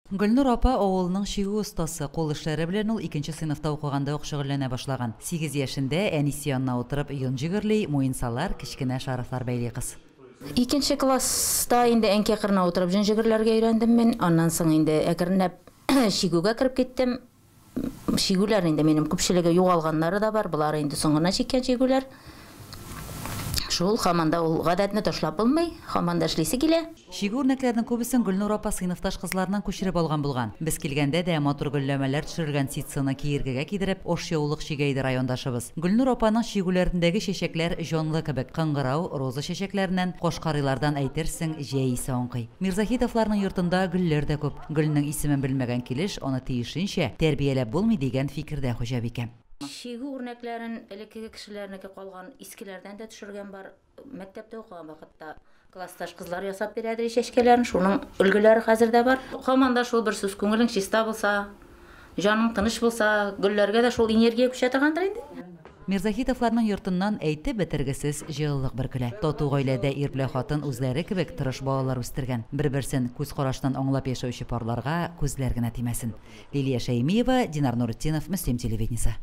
Гөлнур апа авылның шигу остасы, кул эшләре белән ул 2нче сыйныфта укыганда ук шөгыльләнә башлаган. 8 яшендә әнисе янына утырып йон җигерли, муенсалар, кечкенә шарыфлар бәйли кыз. 2нче класста инде әнкәй кырына утырып җон җигерләргә өйрәндем мен. Аннан соң инде әкренләп шигуга кирип киттем. Шигулар инде минем күпчелеге югалганнары да бар. Булар инде соңына җиткән шигулар. Шул хаманда ул гадәтне ташлап булмый, хаманда эшлисе килә. Шигу үрнәкләрнең күбесен Гөлнур апа сыйныфташ кызларынан күчереп алган булган. Без килгәндә дә матур гөлләмәләр төшергән ситсыны киергегә кидереп, Ошъяулык шигәйде райондашыбыз. Гөлнур апаның шигүләрендәге чәчәкләр җанлы кебек, кыңгырау, роза чәчәкләреннән, кошкарыйлардан әйтерсең җәйсе аңкый. Мирзахитовларның йортында гөлләр дә күп. Гөлнең исемен белмәгән килеш, аны тиешенчә тәрбияләп булмый дигән фикердә хуҗабикә. Шигу үрнәкләрен элекке кешеләрнеке калган искеләрдән дә төшергән бар. Мәктәптә укыган вакытта классташ кызлар ясап бирәдер чәчкәләрен, шуның өлгеләре хәзердә бар. Хаманда шул бер сүз, күңелең чиста булса, җаның тыныч булса, гөлләргә дә шул энергия күчә торгандыр инде. Мирзахитовларның йортыннан әйтеп бетергесез җылылык бөркелә. Тату гаиләдә ир белән хатын үзләре кебек тырыш балалар үстергән. Бер-берсен күз карашынан аңлап яшәүче парларга күзләр генә тимәсен. Лилия Шәймиева, Динар Нурытдинов, Мөслим телевидениесе.